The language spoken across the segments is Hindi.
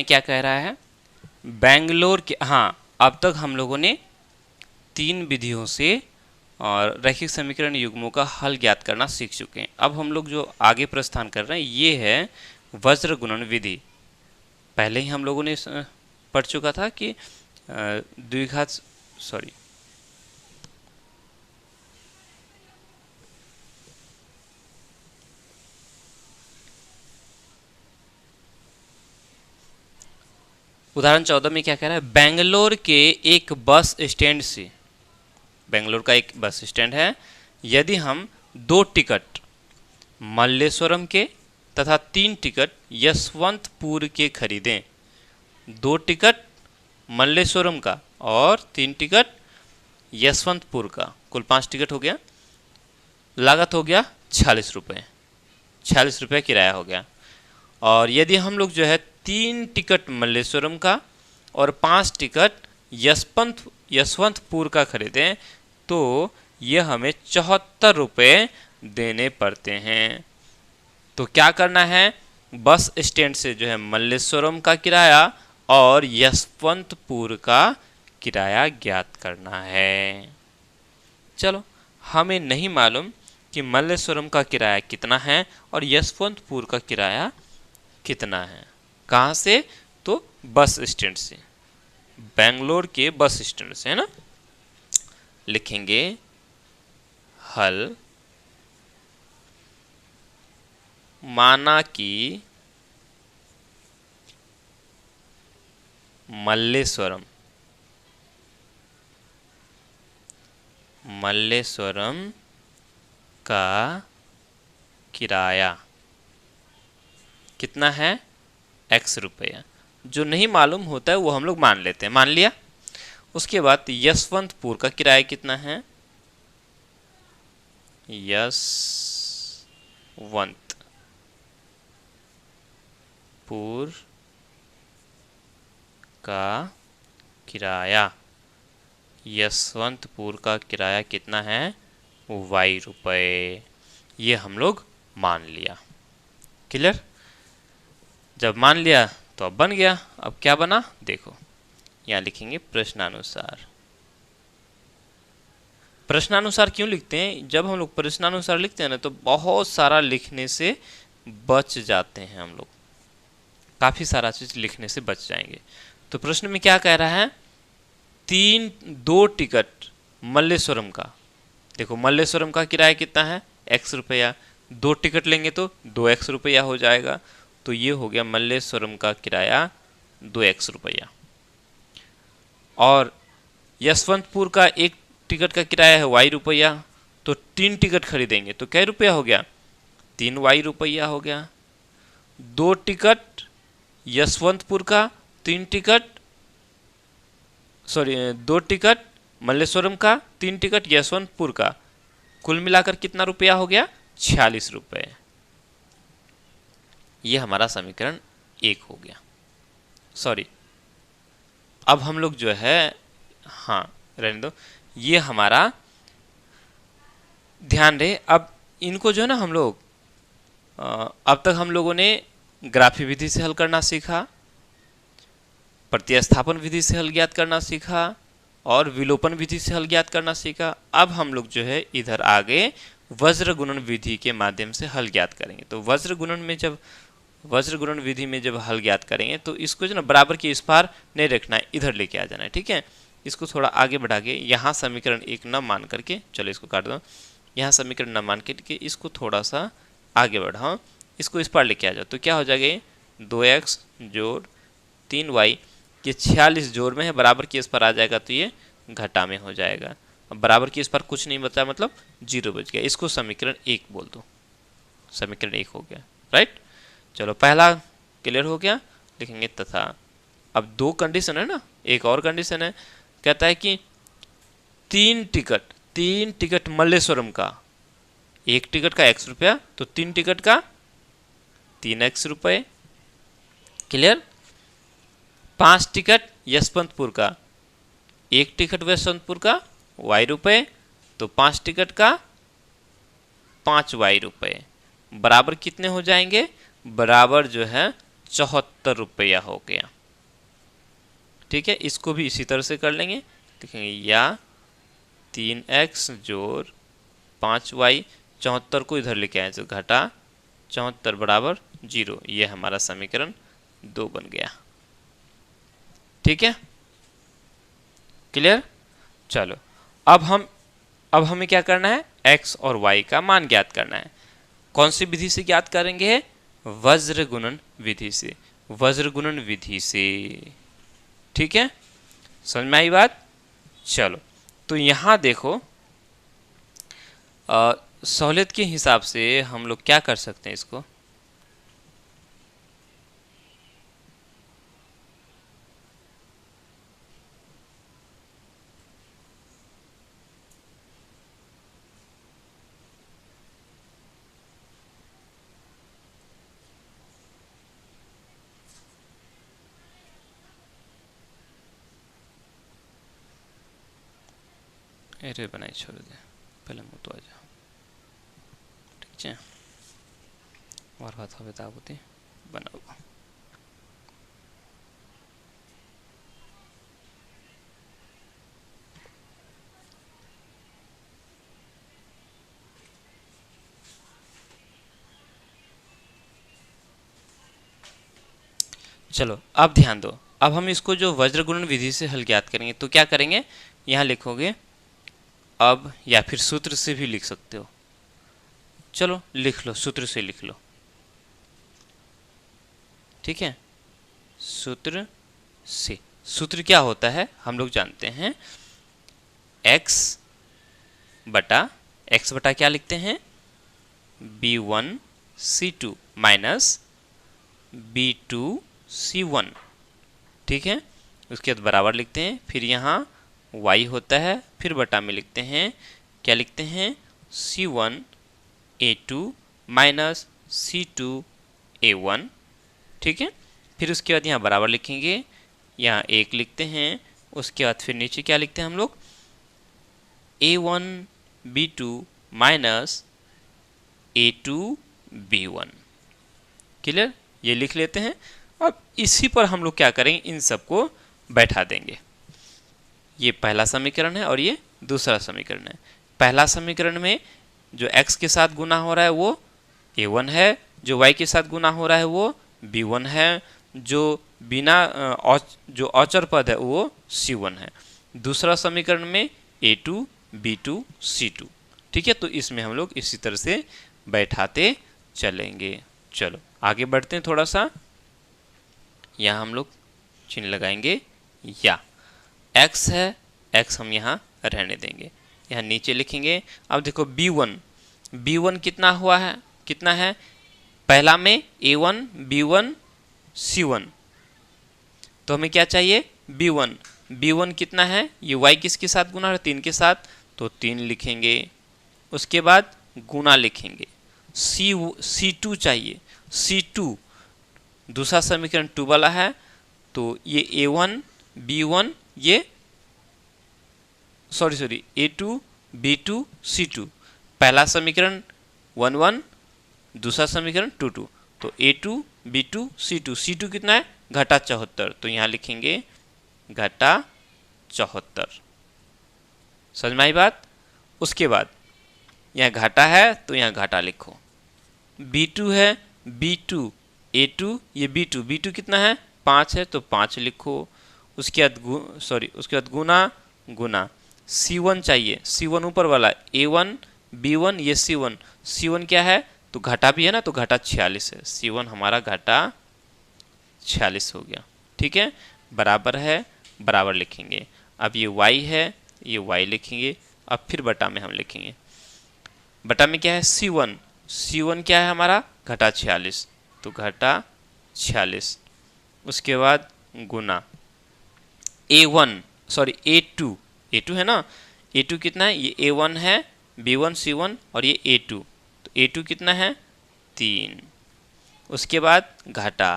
में क्या कह रहा है, बेंगलोर के, हाँ, अब तक हम लोगों ने 3 विधियों से और रैखिक समीकरण युग्मों का हल ज्ञात करना सीख चुके हैं। अब हम लोग जो आगे प्रस्थान कर रहे हैं ये है वज्र गुणन विधि। पहले ही हम लोगों ने पढ़ चुका था कि द्विघात सॉरी उदाहरण 14 में क्या कह रहा है, बेंगलोर के एक बस स्टैंड से, बेंगलोर का एक बस स्टैंड है, यदि हम 2 टिकट मल्लेश्वरम के तथा 3 टिकट यशवंतपुर के खरीदें, 2 टिकट मल्लेश्वरम का और 3 टिकट यशवंतपुर का, कुल 5 टिकट हो गया, लागत हो गया 46 रुपये, 46 रुपये किराया हो गया। और यदि हम लोग जो है 3 टिकट मल्लेश्वरम का और 5 टिकट यशवंतपुर का खरीदें तो ये हमें 74 रुपये देने पड़ते हैं। तो क्या करना है, बस स्टैंड से जो है मल्लेश्वरम का किराया और यशवंतपुर का किराया ज्ञात करना है। चलो, हमें नहीं मालूम कि मल्लेश्वरम का किराया कितना है और यशवंतपुर का किराया कितना है। कहाँ से, तो बस स्टैंड से, बेंगलोर के बस स्टैंड से, है ना। लिखेंगे हल, माना कि मल्लेश्वरम का किराया कितना है, x रुपया। जो नहीं मालूम होता है वो हम लोग मान लेते हैं, मान लिया। उसके बाद यशवंतपुर का किराया कितना है, यशवंतपुर का किराया, यशवंतपुर का किराया कितना है, y रुपये। ये हम लोग मान लिया। क्लियर। जब मान लिया तो अब बन गया। अब क्या बना देखो, यहाँ लिखेंगे प्रश्नानुसार। प्रश्नानुसार क्यों लिखते हैं, जब हम लोग प्रश्नानुसार लिखते हैं ना तो बहुत सारा लिखने से बच जाते हैं, हम लोग काफ़ी सारा चीज़ लिखने से बच जाएंगे। तो प्रश्न में क्या कह रहा है, 2 टिकट मल्लेश्वरम का, देखो मल्लेश्वरम का किराया कितना है, x रुपया, 2 टिकट लेंगे तो 2x रुपया हो जाएगा। तो ये हो गया मल्लेश्वरम का किराया 2x रुपया। और यशवंतपुर का 1 टिकट का किराया है y रुपया, तो 3 टिकट खरीदेंगे तो क्या रुपया हो गया, 3y रुपया हो गया। 2 टिकट यशवंतपुर का, 3 टिकट 2 टिकट मल्लेश्वरम का, 3 टिकट यशवंतपुर का, कुल मिलाकर कितना रुपया हो गया, 46 रुपये। ये हमारा समीकरण 1 हो गया। सॉरी, अब हम लोग जो है, हाँ रहने दो, ये हमारा ध्यान रहे। अब इनको जो है ना हम लोग अब तक हम लोगों ने ग्राफी विधि से हल करना सीखा, प्रतिस्थापन विधि से हल ज्ञात करना सीखा और विलोपन विधि से हल ज्ञात करना सीखा। अब हम लोग जो है इधर आगे वज्र गुणन विधि के माध्यम से हल ज्ञात करेंगे। तो वज्र गुणन विधि में जब हल ज्ञात करेंगे तो इसको जो ना बराबर की इस पार नहीं रखना है, इधर लेके आ जाना है, ठीक है। इसको थोड़ा आगे बढ़ा के यहाँ समीकरण 1 न मान करके, चलो इसको काट दो, यहाँ समीकरण न मान करके इसको थोड़ा सा आगे बढ़ाओ, इसको इस पार लेके आ जाओ। तो क्या हो जाएगा, 2x जोड़ 3y, ये 46 जोड़ में है, बराबर की इस पर आ जाएगा तो ये घटा में हो जाएगा। अब बराबर की इस पर कुछ नहीं बचा, मतलब 0 बच गया। इसको समीकरण 1 बोल दो, समीकरण 1 हो गया, राइट। चलो पहला क्लियर हो गया, लिखेंगे तथा। अब 2 कंडीशन है ना, एक और कंडीशन है, कहता है कि 3 टिकट मल्लेश्वरम का, 1 टिकट का x रुपया, तो 3 टिकट का 3x रुपये। क्लियर। 5 टिकट यशवंतपुर का, 1 टिकट यशवंतपुर का y रुपये, तो 5 टिकट का 5y रुपये, बराबर कितने हो जाएंगे, बराबर जो है ₹74 हो गया। ठीक है, इसको भी इसी तरह से कर लेंगे, लिखेंगे या 3x जोड़ 5y, 74 को इधर लेके आए तो घटा 74 बराबर 0। ये हमारा समीकरण 2 बन गया। ठीक है, क्लियर। चलो अब हमें क्या करना है, x और y का मान ज्ञात करना है। कौन सी विधि से ज्ञात करेंगे, वज्र गुणन विधि से, वज्र गुणन विधि से। ठीक है, समझ में आई बात। चलो तो यहां देखो, सहूलियत के हिसाब से हम लोग क्या कर सकते हैं इसको, अरे बनाई छोड़ दे, पहले मुँह तो आ जाओ। ठीक है, और बात हो बता होती बनाओ। चलो अब ध्यान दो, अब हम इसको जो वज्र गुणन विधि से हल ज्ञात करेंगे तो क्या करेंगे, यहाँ लिखोगे अब, या फिर सूत्र से भी लिख सकते हो। चलो लिख लो, सूत्र से लिख लो। ठीक है, सूत्र से, सूत्र क्या होता है हम लोग जानते हैं, x बटा क्या लिखते हैं, b1c2 माइनस b2c1। ठीक है, उसके बाद बराबर लिखते हैं, फिर यहाँ y होता है, फिर बटा में लिखते हैं, क्या लिखते हैं, c1a2 माइनस c2a1। ठीक है, फिर उसके बाद यहाँ बराबर लिखेंगे, यहाँ 1 लिखते हैं, उसके बाद फिर नीचे क्या लिखते हैं हम लोग, a1b2 माइनस a2b1। क्लियर, ये लिख लेते हैं। अब इसी पर हम लोग क्या करेंगे, इन सबको बैठा देंगे। ये पहला समीकरण है और ये दूसरा समीकरण है। पहला समीकरण में जो x के साथ गुना हो रहा है वो a1 है, जो y के साथ गुना हो रहा है वो b1 है, जो बिना जो अचर पद है वो c1 है। दूसरा समीकरण में a2 b2 c2। ठीक है, तो इसमें हम लोग इसी तरह से बैठाते चलेंगे। चलो आगे बढ़ते हैं थोड़ा सा, यहाँ हम लोग चिन्ह लगाएंगे या, x है, x हम यहाँ रहने देंगे, यहाँ नीचे लिखेंगे। अब देखो b1 कितना हुआ है, कितना है, पहला में a1 b1 c1, तो हमें क्या चाहिए, b1 कितना है, ये y किसके साथ गुना है, 3 के साथ, तो 3 लिखेंगे। उसके बाद गुना लिखेंगे, c2 चाहिए, c2 दूसरा समीकरण 2 वाला है, तो ये a1 b1 ये सॉरी a2 b2 c2, पहला समीकरण 1 1, दूसरा समीकरण 2 2, तो a2 b2 c2 कितना है, घटा 74, तो यहाँ लिखेंगे घटा 74। समझ में आई बात। उसके बाद यहाँ घाटा है तो यहाँ घाटा लिखो, b2 है, b2 a2 ये b2 कितना है, 5 है, तो 5 लिखो। उसके बाद गुना c1 चाहिए, c1 ऊपर वाला a1 b1 ये c1 क्या है, तो घाटा भी है ना, तो घाटा 46 है, c1 हमारा घाटा 46 हो गया। ठीक है, बराबर है, बराबर लिखेंगे। अब ये y है, ये y लिखेंगे। अब फिर बटा में हम लिखेंगे, बटा में क्या है, c1 क्या है हमारा, घटा 46, तो घटा 46। उसके बाद गुना a2 है ना, a2 कितना है, ये a1 है, b1 c1 और ये a2, तो a2 कितना है, 3। उसके बाद घाटा,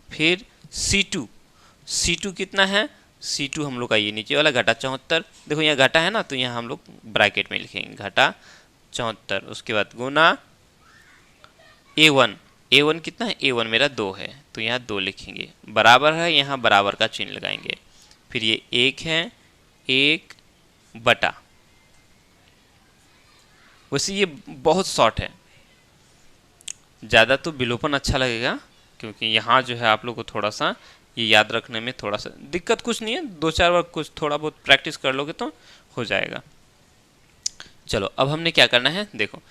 फिर c2 कितना है, c2 हम लोग का ये नीचे वाला घटा 74, देखो यहाँ घाटा है ना, तो यहाँ हम लोग ब्रैकेट में लिखेंगे घाटा 74। उसके बाद गुना A1 कितना है, A1 मेरा 2 है तो यहाँ 2 लिखेंगे, बराबर है यहाँ बराबर का चिन्ह लगाएंगे। फिर ये 1 है, 1 बटा, वैसे ये बहुत शॉर्ट है, ज़्यादा तो विलोपन अच्छा लगेगा, क्योंकि यहाँ जो है आप लोग को थोड़ा सा ये याद रखने में थोड़ा सा दिक्कत कुछ नहीं है, 2-4 बार कुछ थोड़ा बहुत प्रैक्टिस कर लोगे तो हो जाएगा। चलो अब हमने क्या करना है, देखो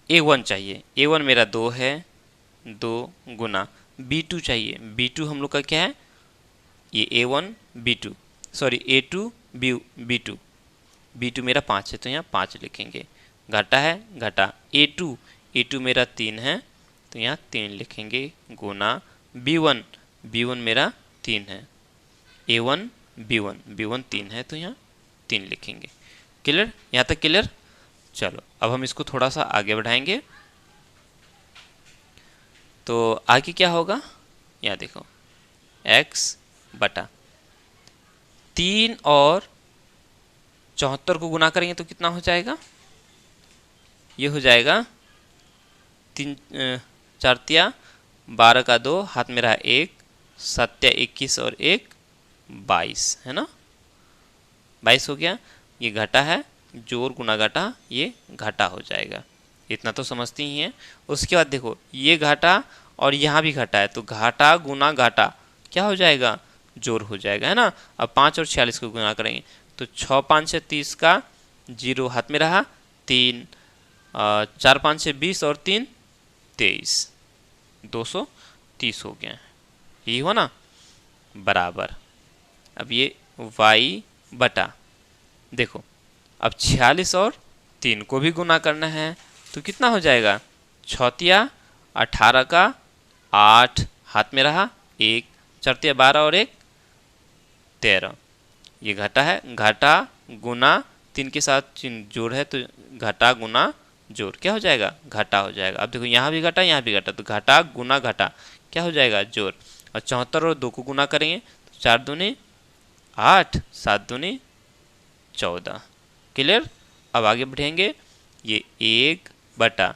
A1 चाहिए, A1 मेरा 2 है, 2 गुना B2 चाहिए, B2 हम लोग का क्या है, ये A1 B2 sorry A2 B2, B2 मेरा 5 है तो यहाँ 5 लिखेंगे, घटा है घटा A2 मेरा 3 है तो यहाँ 3 लिखेंगे, गुना B1 मेरा 3 है, A1 B1 3 है तो यहाँ 3 लिखेंगे। क्लियर, यहाँ तक क्लियर। चलो अब हम इसको थोड़ा सा आगे बढ़ाएंगे, तो आगे क्या होगा, यहाँ देखो x बटा 3 और 74 को गुना करेंगे तो कितना हो जाएगा, ये हो जाएगा 3 4 तिया 12 का 2, हाथ में रहा 1, 7 तिया 21 और 1 22 है ना, 22 हो गया। ये घटा है, जोड़ गुना घटा ये घटा हो जाएगा, इतना तो समझती ही हैं। उसके बाद देखो ये घाटा और यहाँ भी घटा है तो घाटा गुना घाटा क्या हो जाएगा, जोड़ हो जाएगा है ना। अब 5 और 46 को गुना करेंगे तो 6 5 से 30 का 0 हाथ में रहा 3, 4 5 से 20 और 3 23, 230 हो गया, यही हो ना, बराबर। अब ये y बटा, देखो अब 46 और 3 को भी गुना करना है तो कितना हो जाएगा, 6 तिया 18 का 8, हाथ में रहा 1, 4 तिया 12 और 1 13, ये घटा है, घटा गुना 3 के साथ चिन्ह जोड़ है तो घटा गुना जोड़ क्या हो जाएगा, घटा हो जाएगा। अब देखो यहाँ भी घटा यहाँ भी घटा तो घटा गुना घटा क्या हो जाएगा, जोड़। और 74 और 2 को गुना करेंगे तो 4 दूनी 8, 7 दूनी 14। क्लियर, अब आगे बढ़ेंगे, ये 1 बटा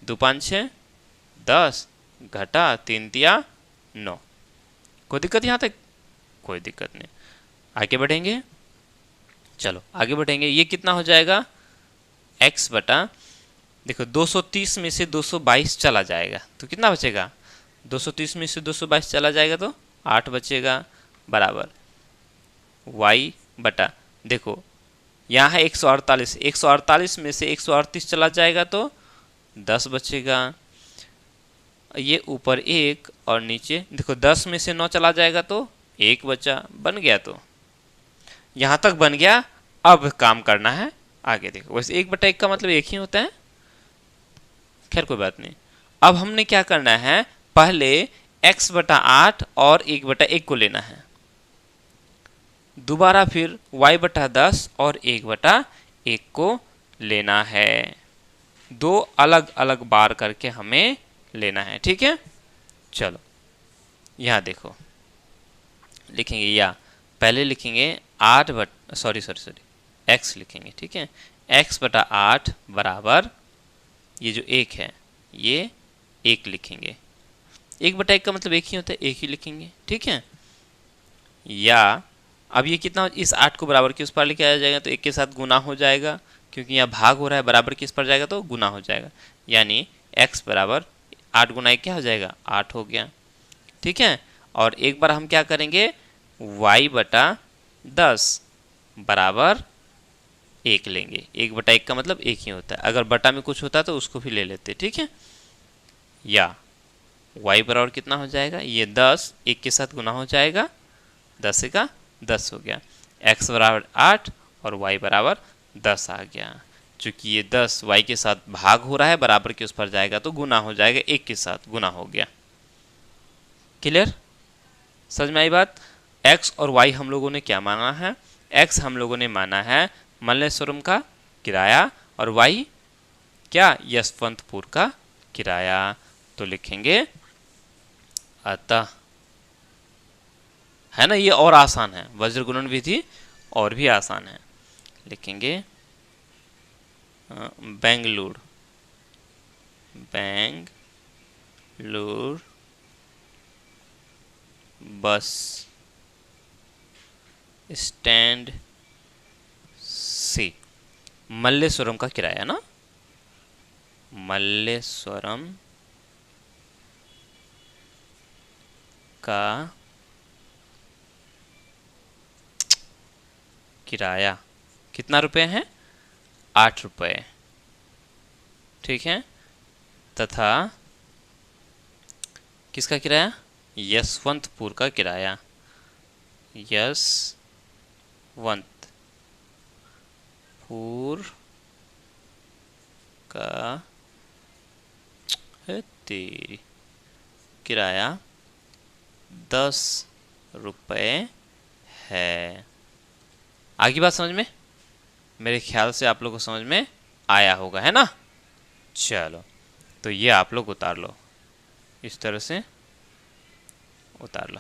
2 5 6 10 घटा 3 तिया 9, कोई दिक्कत यहाँ तक, कोई दिक्कत नहीं। आगे बढ़ेंगे, चलो आगे बढ़ेंगे, ये कितना हो जाएगा, x बटा, देखो 230 में से 222 चला जाएगा तो कितना बचेगा, 230 में से 222 चला जाएगा तो 8 बचेगा, बराबर y बटा, देखो यहाँ है 148 में से 138 चला जाएगा तो 10 बचेगा, ये ऊपर 1 और नीचे देखो 10 में से 9 चला जाएगा तो 1 बचा, बन गया। तो यहाँ तक बन गया, अब काम करना है आगे। देखो वैसे 1/1 का मतलब 1 ही होता है, खैर कोई बात नहीं। अब हमने क्या करना है, पहले x बटा 8 और 1/1 को लेना है, दोबारा फिर y बटा 10 और 1/1 को लेना है, दो अलग अलग बार करके हमें लेना है, ठीक है। चलो यहाँ देखो लिखेंगे, या पहले लिखेंगे 8 बटा सॉरी x लिखेंगे, ठीक है, x बटा 8 बराबर ये जो 1 है ये 1 लिखेंगे, 1/1 का मतलब 1 ही होता है, 1 ही लिखेंगे, ठीक है। या अब ये कितना, इस 8 को बराबर के उस पर लेके आया जाएगा तो 1 के साथ गुना हो जाएगा, क्योंकि यहाँ भाग हो रहा है, बराबर किस पर जाएगा तो गुना हो जाएगा, यानी x बराबर 8 गुना 1 क्या हो जाएगा, 8 हो गया, ठीक है। और एक बार हम क्या करेंगे, y बटा 10 बराबर 1 लेंगे, 1/1 का मतलब 1 ही होता है, अगर बटा में कुछ होता तो उसको भी ले लेते, ठीक है। या y बराबर कितना हो जाएगा, ये 10 1 के साथ गुना हो जाएगा, 10 का 10 हो गया, x बराबर 8 और y बराबर 10 आ गया। चूंकि ये 10 y के साथ भाग हो रहा है, बराबर के उस पर जाएगा तो गुना हो जाएगा, 1 के साथ गुना हो गया। क्लियर, समझ में आई बात। x और y हम लोगों ने क्या माना है, x हम लोगों ने माना है मल्लेश्वरम का किराया और y क्या, यशवंतपुर का किराया। तो लिखेंगे अतः, है ना, ये और आसान है, वज्र गुणन विधि और भी आसान है। लिखेंगे बेंगलुरु बेंगलुरु बस स्टैंड से मल्लेश्वरम का किराया ना, मल्लेश्वरम का किराया कितना रुपए है? 8 रुपये। ठीक है, तथा किसका किराया? यशवंतपुर का किराया, यशवंतपुर का है तेरी किराया 10 रुपये है। आगे बात समझ में? मेरे ख्याल से आप लोग को समझ में आया होगा, है ना? चलो, तो ये आप लोग उतार लो, इस तरह से उतार लो।